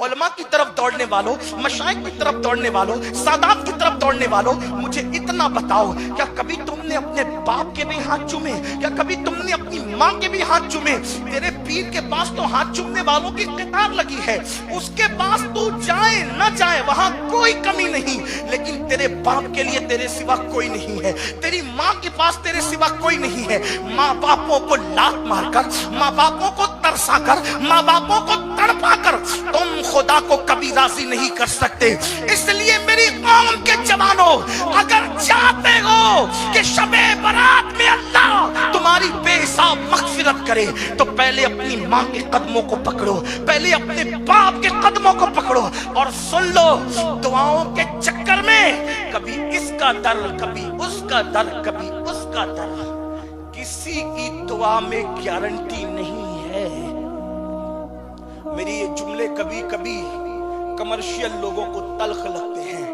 उलमा की तरफ दौड़ने वालों, मशाइख की तरफ दौड़ने वालों, सादात की तरफ दौड़ने वालों, मुझे इतना बताओ, क्या कभी तुमने अपने बाप के भी हाथ चूमे? क्या कभी तुमने अपनी माँ के भी हाथ चूमे? तेरे पीर के पास तो हाथ चूमने वालों की कतार लगी है, उसके पास तू जाए न जाए वहां कोई कमी नहीं, लेकिन तेरे बाप के लिए तेरे सिवा कोई नहीं है, तेरी माँ के पास तेरे सिवा कोई नहीं है। माँ बापों को लात मारकर, माँ बापों को तरसा कर, माँ बापों को तड़पा कर तुम खुदा को कभी राजी नहीं कर सकते। इसलिए मेरी कौम के जवानों, अगर चाहते हो कि शबे बारात में अल्लाह तुम्हारी बेहिसाब मगफिरत करे, तो पहले अपनी माँ के कदमों को पकड़ो, पहले अपने बाप के कदमों को पकड़ो, और सुन लो, दुआओं के चक्कर में कभी इसका दर, कभी उसका दर, कभी उसका दर, किसी की दुआ में गारंटी नहीं है। मेरी ये जुमले कभी कभी कमर्शियल लोगों को तल्ख लगते हैं,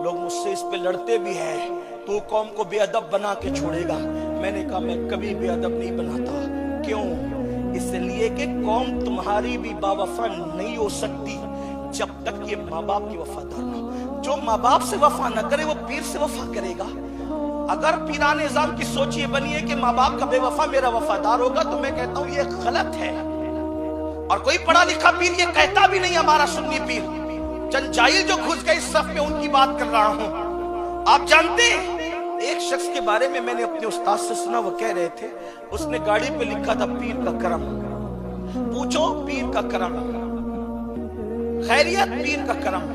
लोग मुझसे इस पे लड़ते भी हैं, तू कौम को बेअदब बना के छोड़ेगा। मैंने कहा मैं कभी बेअदब नहीं बनाता। क्यों? इसलिए कि कौम तुम्हारी भी बावफा नहीं हो सकती जब तक ये माँ बाप की वफादार ना। जो माँ बाप से वफा न करे वो पीर से वफा करेगा। अगर पीरान निजाम की सोच ये बनी है कि माँ बाप का बेवफा मेरा वफादार होगा, तो मैं कहता हूं ये गलत है। और कोई पढ़ा लिखा पीर ये कहता भी नहीं, हमारा सुन्नी पीर, चंद जाहिल जो घुस गए इस सफ में उनकी बात कर रहा हूं। आप जानते हैं, एक शख्स के बारे में मैंने अपने उस्ताद से सुना, वो कह रहे थे, उसने गाड़ी पे लिखा था पीर का करम। पूछो पीर का करम, खैरियत पीर का करम।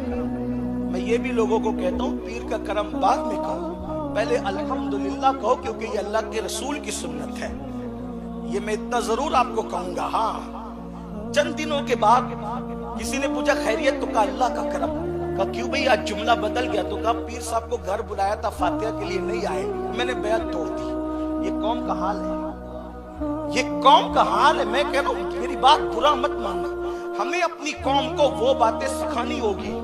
मैं ये भी लोगों को कहता हूं पीर का करम बाद में कहो, पहले अल्हम्दुलिल्लाह कहो, क्योंकि ये अल्लाह के रसूल की सुन्नत है। ये मैं इतना जरूर आपको कहूंगा। हाँ, चंद दिनों के बाद किसी ने पूछा खैरियत, तो कहा अल्लाह का करम। कहा क्यों भाई आज जुमला बदल गया? तो कहा पीर साहब को घर बुलाया था, फातिहा के लिए नहीं आए, मैंने बैत तोड़ दी। ये कौम का हाल है, ये कौम का हाल है। मैं कह रहा हूं, मेरी बात बुरा मत मानना, हमें अपनी कौम को वो बातें सिखानी होगी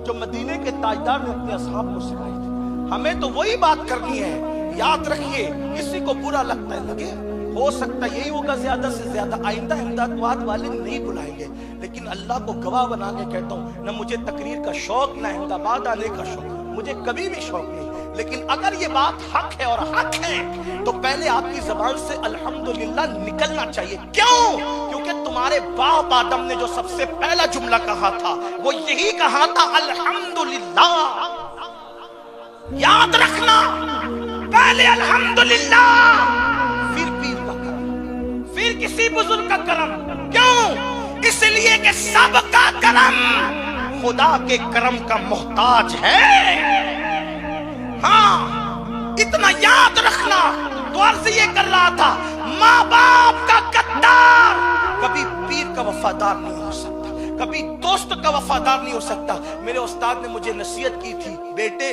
जो मदीने के ताजदार ने अपने असहाब को सिखाई थी। हमें तो वही बात करनी है। याद रखिए, किसी को बुरा लगता है लगे, हो सकता यही होगा, ज्यादा से ज्यादा आइंदा इमदादवाद वाले नहीं बुलाएंगे। लेकिन अल्लाह को गवाह बना के कहता हूँ, न मुझे तकरीर का शौक, न अहमदाबाद आने का शौक, मुझे कभी भी शौक नहीं। लेकिन अगर ये बात हक है और हक है, तो पहले आपकी जबान से अल्हम्दुलिल्लाह निकलना चाहिए। क्यों? क्योंकि तुम्हारे बाप आदम ने जो सबसे पहला जुमला कहा था, वो यही कहा था, अल्हम्दुलिल्लाह। याद रखना, पहले अल्हम्दुलिल्लाह, फिर पीर का करम, फिर किसी बुजुर्ग का करम। क्यों? इसलिए कि सबका करम खुदा के करम का मोहताज है। हाँ, इतना याद रखना। तो अर्ज ये कर रहा था, माँ बाप का गद्दार कभी पीर का वफादार नहीं हो सकता, कभी दोस्त का वफादार नहीं हो सकता। मेरे उस्ताद ने मुझे नसीहत की थी, बेटे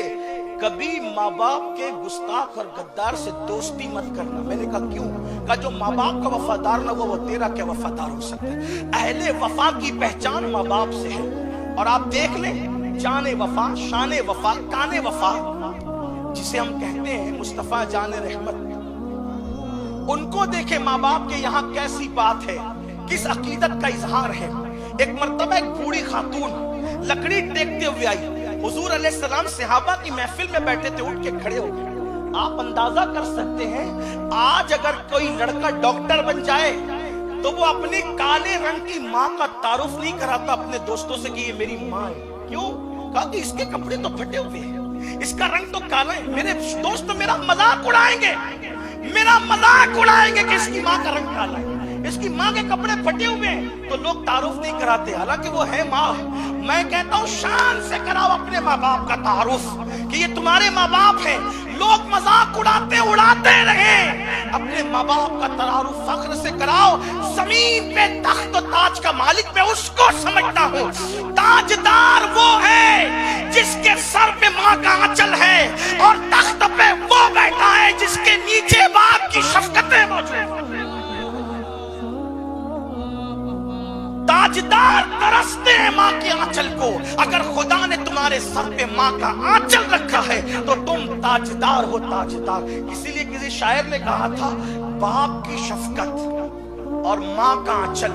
कभी माँ बाप के गुस्ताख और गद्दार से दोस्ती मत करना। मैंने कहा क्यों? कहा जो माँ बाप का वफादार ना वो तेरा क्या वफादार हो सकता है? अहले वफा की पहचान माँ बाप से है। और आप देख लें, जाने वफा, शाने वफा, काने वफा, जिसे हम कहते हैं मुस्तफा जाने रहमत, उनको देखे माँ बाप के यहाँ कैसी बात है, किस अकीदत का इजहार है। एक मर्तबा एक बूढ़ी खातून लकड़ी टेकते हुए आई, हुजूर अलैहिस्सलाम सहाबा की महफिल में बैठे थे, उठ के खड़े हो गए। आप अंदाजा कर सकते हैं, आज अगर कोई लड़का डॉक्टर बन जाए तो वो अपने काले रंग की माँ का तारुफ नहीं कराता अपने दोस्तों से कि ये मेरी माँ है। क्यों? कहा कि इसके कपड़े तो फटे हुए हैं, इसका रंग तो काला है, मेरे दोस्त मेरा मजाक उड़ाएंगे, मेरा मजाक उड़ाएंगे कि इसकी माँ का रंग काला है, इसकी माँ के कपड़े फटे हुए हैं, तो लोग तारुफ नहीं कराते, हालांकि वो है माँ। मैं कहता हूँ शान से कराओ अपने माँ बाप का तारुफ कि ये तुम्हारे माँ बाप हैं। लोग मजाक उड़ाते रहे, अपने माँ बाप का तारुफ फख्र से कराओ। जमीन पे तख्त ताज का मालिक मैं उसको समझता हूँ, ताजदार वो है जिसके सर पे माँ का आंचल है, और तख्त पे वो बैठा है जिसके नीचे बाप की शफकतें मौजूद। ताजदार तरसते हैं माँ के आंचल को। अगर खुदा ने तुम्हारे सर पे माँ का आंचल रखा है तो तुम ताजदार हो, ताजदार। इसीलिए किसी शायर ने कहा था, बाप की शफकत और माँ का आंचल,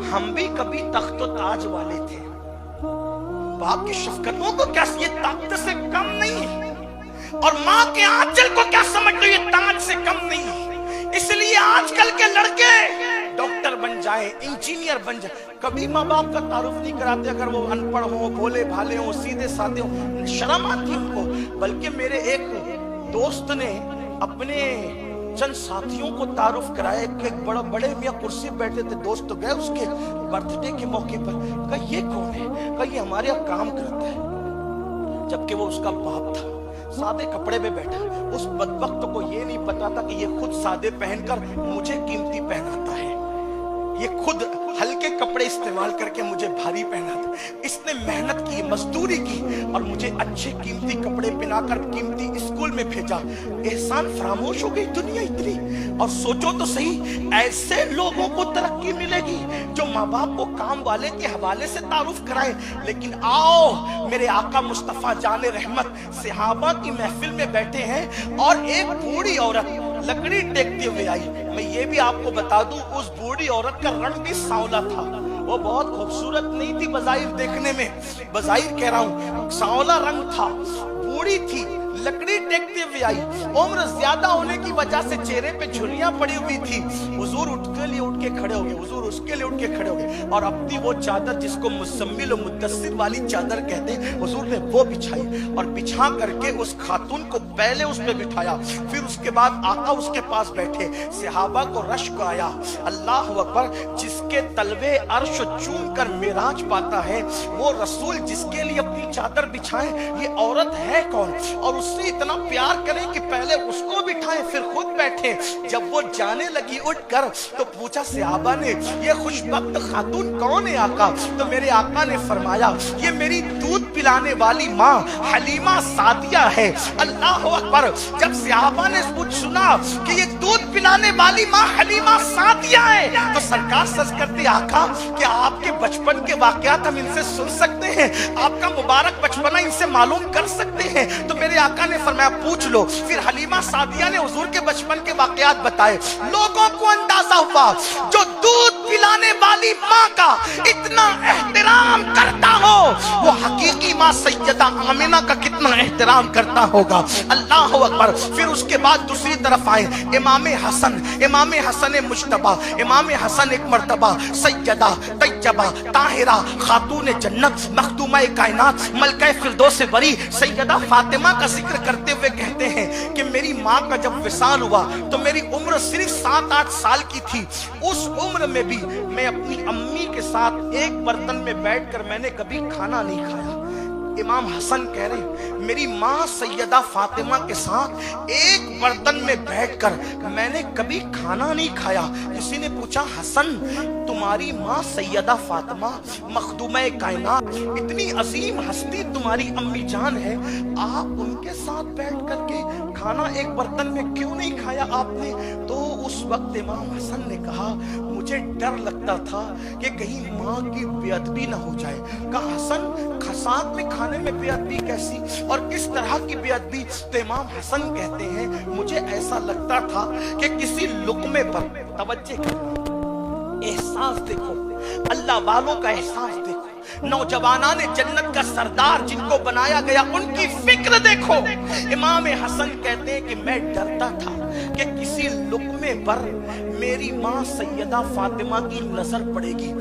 हम भी कभी तख्तो ताज वाले थे। बाप की शफकतों को क्या ये ताकत से कम नहीं, और माँ के आंचल को क्या समझ लो ये ताज से कम नहीं। इसलिए आजकल के लड़के डॉक्टर बन जाए, इंजीनियर बन जाए, कभी माँ बाप का तारुफ नहीं कराते अगर वो अनपढ़ हो, भोले भाले हो, सीधे साधे हो, शर्म आती है उनको। बल्कि मेरे एक दोस्त ने अपने चंद साथियों को तारुफ कराया कि एक बड़े मियाँ कुर्सी पे बैठे थे, दोस्त तो गए उसके बर्थडे के मौके पर, कहा ये कौन है, कहा ये हमारे यहाँ काम करता है, जबकि वो उसका बाप था, सादे कपड़े में बैठा। उस बदबख्त को ये नहीं पता था कि ये खुद सादे पहनकर मुझे कीमती पहनाता है, ये खुद हल्के कपड़े इस्तेमाल करके मुझे भारी पहनाता। इसने मेहनत की, मजदूरी की और मुझे अच्छे कीमती कपड़े पहनाकर कीमती स्कूल में भेजा। एहसान फरामोश हो गई दुनिया इतनी। और सोचो तो सही, ऐसे लोगों को तरक्की मिलेगी जो माँ बाप को काम वाले के हवाले से तारुफ कराए। लेकिन आओ, मेरे आका मुस्तफा जाने रहमत सहाबा की महफिल में बैठे हैं और एक बूढ़ी औरत लकड़ी टेकते हुए आई। मैं ये भी आपको बता दूं, उस बूढ़ी औरत का रंग भी सांवला था। वो बहुत खूबसूरत नहीं थी बज़ाहिर देखने में, बज़ाहिर कह रहा हूं, सांवला रंग था, बूढ़ी थी, लकड़ी टेकते हुए आई। उम्र ज्यादा होने की वजह से चेहरे पे झुर्रियां पड़ी हुई थी। हुजूर उसके लिए उठ के खड़े हो गए, हुजूर उसके लिए उठ के खड़े हो गए और अपनी वो चादर जिसको मुज़म्मिल और मुद्दस्सिर वाली चादर कहते हैं, हुजूर ने वो बिछाई और बिछा करके उस खातून को पहले उस पे बिठाया। फिर उसके बाद आका उसके पास बैठे। सहाबा को रश्क आया, अल्लाह अकबर, जिसके तलवे अर्श चूम कर मेराज पाता है वो रसूल जिसके लिए अपनी चादर बिछाए, ये औरत है कौन? और उससे इतना प्यार करें कि पहले उसको बिठाएं फिर खुद बैठे। जब वो जाने लगी उठकर तो पूछा सहाबा ने, ये खुशबख्त खातून कौन है आका? तो मेरे आका ने फरमाया, ये मेरी दूध पिलाने वाली माँ हलीमा सादिया है। अल्लाह अकबर। जब सहाबा ने कुछ सुना कि ये दूध पिलाने वाली माँ हलीमा सादिया है तो सरकार सच करते, आका क्या आपके बचपन के वाकयात हम इनसे सुन सकते हैं? आपका मुबारक बचपना इनसे मालूम कर सकते हैं? तो मेरे आका ने फरमाया, पूछ लो। फिर हलीमा सादिया ने हुजूर के बचपन के वाकयात बताए। लोगों को अंदाजा हुआ जो दूध पिलाने वाली माँ का इतना एहतराम करता हो वो हकीकी माँ सैयदा आमिना का कितना एहतराम करता होगा। अल्लाह अकबर। फिर उसके बाद दूसरी तरफ आए इमाम हसन मुज्तबा। इमाम हसन एक मर्तबा सैयदा तैयबा ताहिरा खातून जन्नत मखदूमा कायनात मलका फिरदौस बरी सैयदा फातिमा का जिक्र करते हुए कहते हैं कि मेरी माँ का जब विसाल हुआ तो मेरी उम्र सिर्फ 7-8 साल की थी। उस उम्र में भी मैं अपनी अम्मी के साथ एक बर्तन में बैठकर मैंने कभी खाना नहीं खाया। इमाम हसन कह रहे, मेरी माँ सैयदा फातिमा के साथ एक बर्तन में बैठकर मैंने कभी खाना नहीं खाया। किसी ने पूछा, हसन तुम्हारी माँ सैयदा फातिमा मखदूमा कायनात इतनी अजीम हस्ती तुम्हारी अम्मी जान है, आप उनके साथ बैठ करके खाना एक बर्तन में क्यों नहीं खाया आपने? तो उस वक्त इमाम हसन ने कहा, मुझे डर लगता था कि कहीं माँ की बेअदबी ना हो जाए। कहा, हसन साथ में खाने में बेअदबी कैसी और किस तरह की बेअदबी? तो इमाम हसन कहते हैं, मुझे ऐसा लगता था कि किसी लुक़मे पर, तवज्जो करो, एहसास देखो, अल्लाह वालों का एहसास देखो, नौजवानाने जन्नत का सरदार जिनको बनाया गया उनकी फिक्र देखो। इमाम हसन कहते हैं कि मैं डरता था कि किसी लुक़मे पर मेरी माँ सैयदा फातिमा की नजर पड़ेगी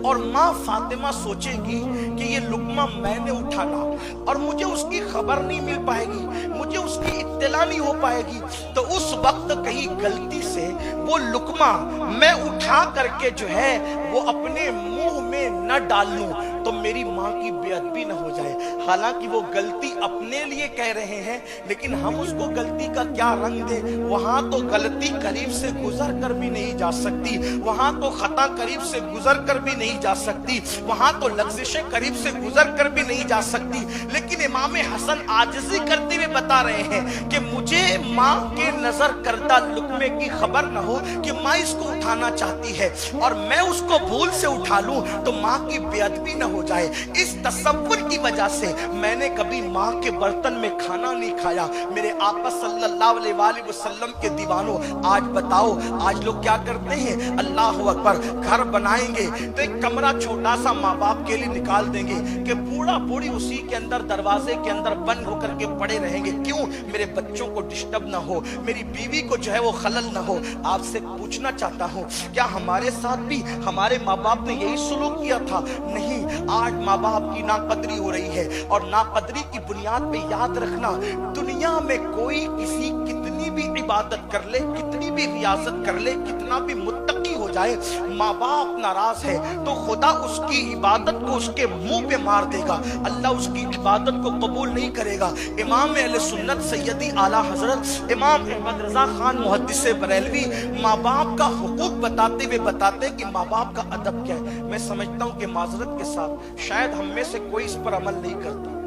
और माँ फातिमा सोचेगी कि ये लुक़मा मैंने उठाना और मुझे उसकी खबर नहीं मिल पाएगी, मुझे उसकी इत्तला नहीं हो पाएगी। तो उस वक्त कहीं गलती से वो लुक़मा मैं उठा करके जो है वो अपने मुंह में न डाल लूं तो मेरी माँ की बेअदबी न हो जाए। हालांकि वो गलती अपने लिए कह रहे हैं लेकिन हम उसको गलती का क्या रंग दे? वहां तो गलती करीब से गुजर कर भी नहीं जा सकती, वहां तो खता करीब से गुजर कर भी नहीं जा सकती, वहां तो लग़्ज़िशें करीब से गुजर कर भी नहीं जा सकती। लेकिन इमाम हसन आजिज़ी करते हुए बता रहे हैं कि मुझे माँ के नजर करदा लुक़मे की खबर न हो कि माँ इसको उठाना चाहती है और मैं उसको भूल से उठा लूं तो माँ की बेअदबी न हो ہو جائے. اس تصور کی وجہ سے میں نے کبھی ماں کے برتن میں کھانا نہیں کھایا. میرے آقا صلی اللہ علیہ وآلہ وسلم کے دیوانوں، آج بتاؤ آج لوگ کیا کرتے ہیں؟ اللہ اکبر، گھر بنائیں گے تو ایک کمرہ چھوٹا سا ماں باپ کے لیے نکال دیں گے کہ بوڑھا بوڑھی اسی کے اندر دروازے کے اندر بند ہو کر کے پڑے رہیں گے. کیوں؟ میرے بچوں کو ڈسٹرب نہ ہو، میری بیوی کو جو ہے وہ خلل نہ ہو. آپ سے پوچھنا چاہتا ہوں، کیا ہمارے ساتھ بھی ہمارے ماں باپ نے یہی سلوک کیا تھا؟ نہیں. آج ماں باپ کی ناقدری ہو رہی ہے، اور ناقدری کی بنیاد پہ یاد رکھنا، دنیا میں کوئی کسی کتنی بھی عبادت کر لے، کتنی بھی ریاضت کر لے، کتنا بھی متقی ہو جائے، ماں باپ ناراض ہے تو خدا اس کی عبادت کو اس کے منہ پہ مار دے گا. اللہ اس کی عبادت کو قبول نہیں کرے گا. امام اہل سنت سیدی اعلیٰ حضرت امام احمد رضا خان محدث بریلوی ماں باپ کا حقوق بتاتے ہوئے بتاتے ہیں کہ ماں باپ کا ادب کیا ہے. میں سمجھتا ہوں کہ معذرت کے ساتھ شاید ہم میں سے کوئی اس پر عمل نہیں کرتا.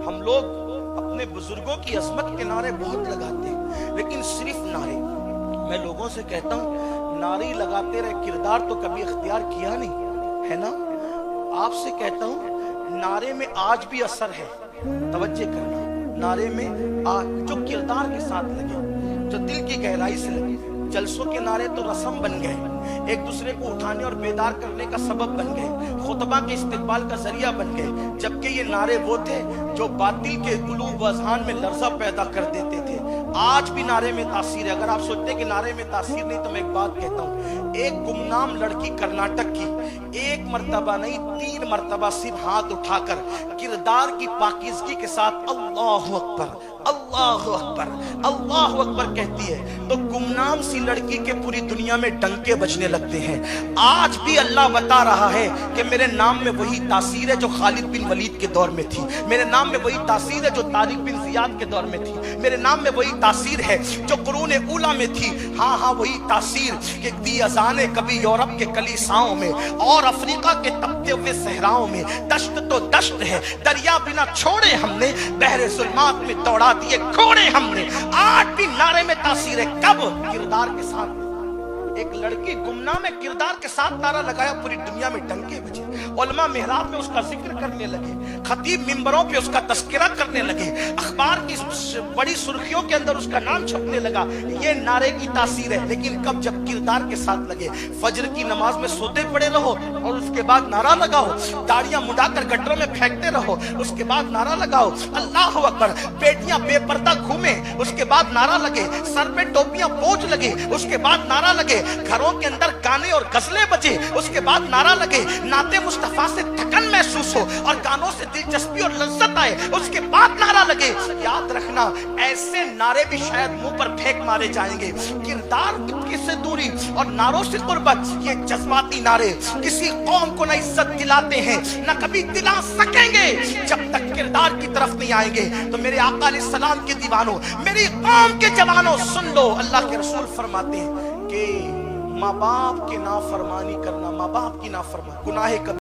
ہم لوگ اپنے بزرگوں کی عظمت کے نعرے بہت لگاتے ہیں، لیکن صرف نعرے. میں لوگوں سے کہتا ہوں نعرے لگاتے رہے، کردار تو کبھی اختیار کیا نہیں ہے نا. آپ سے کہتا ہوں نعرے میں آج بھی اثر ہے. توجہ کرنا، نعرے میں جو کردار کے ساتھ لگے، جو دل کی گہرائی سے لگے. جلسوں کے نعرے تو رسم بن گئے، ایک دوسرے کو اٹھانے اور بیدار کرنے کا سبب بن گئے، خطبہ کے استقبال کا ذریعہ بن گئے. جبکہ یہ نعرے وہ تھے جو باطل کے قلوب و اذہان میں لرزہ پیدا کر دیتے تھے. آج بھی نعرے میں تاثیر ہے. اگر آپ سوچتے ہیں کہ نعرے میں تاثیر نہیں تو میں ایک بات کہتا ہوں. ایک گمنام لڑکی کرناٹک کی ایک مرتبہ نہیں 3 مرتبہ صرف ہاتھ اٹھا کر کردار کی پاکیزگی کے ساتھ اللہ اکبر اللہ اکبر اللہ اکبر کہتی ہے تو گمنام سی لڑکی کے پوری دنیا میں ڈنکے بجنے لگتے ہیں. آج بھی اللہ بتا رہا ہے کہ میرے نام میں وہی تاثیر ہے جو خالد بن ولید کے دور میں تھی، میرے نام میں وہی تاثیر ہے جو طارق بن زیاد کے دور میں تھی، میرے نام میں وہی تاثیر ہے جو قرون اولیٰ میں تھی. ہاں وہی تاثیر کہ دی اذانیں کبھی یورپ کے کلیساؤں میں اور افریقہ کے تپتے ہوئے صحراؤں میں. دشت تو دشت ہے، دریا بنا چھوڑے ہم نے، بحر ظلمات میں دوڑا دیے کھوڑے ہم نے. آج بھی نعرے میں تاثیر ہے. کب؟ کردار کے ساتھ. ایک لڑکی گمنام میں کردار کے ساتھ نعرہ لگایا، پوری دنیا میں ڈنکے بجے. علماء محراب میں اس کا ذکر کرنے لگے، خطیب منبروں پہ اس کا تذکرہ کرنے لگے، اخبار کی بڑی سرخیوں کے اندر اس کا نام چھپنے لگا. یہ نعرے کی تاثیر ہے. لیکن کب؟ جب کردار کے ساتھ لگے. فجر کی نماز میں سوتے پڑے رہو اور اس کے بعد نعرہ لگاؤ، داڑیاں مڈا کر گٹروں میں پھینکتے رہو، اس کے بعد نعرہ لگاؤ اللہ اکبر. بیٹیاں بے پردہ گھومیں، اس کے بعد نعرہ لگے. سر پہ ٹوپیاں بوجھ لگے، اس کے بعد نعرہ لگے. گھروں کے اندر گانے اور غزلیں بجے، اس کے بعد نعرہ لگے. نعت مصطفیٰ سے تھکن محسوس ہو اور گانوں سے دلچسپی اور لذت آئے، اس کے بعد نعرہ لگے. یاد رکھنا ایسے نعرے بھی شاید منہ پر پھینک مارے جائیں گے. کردار سے دوری اور نعروں سے قربت، یہ جذباتی نعرے کسی قوم کو نہ عزت دلاتے ہیں نہ کبھی دلا سکیں گے جب تک کردار کی طرف نہیں آئیں گے. تو میرے آقا علیہ السلام کے دیوانوں، میری قوم کے جوانوں سن لو، اللہ کے رسول فرماتے ہیں کہ ماں باپ کی نافرمانی کرنا، ماں باپ کی نافرمانی گناہ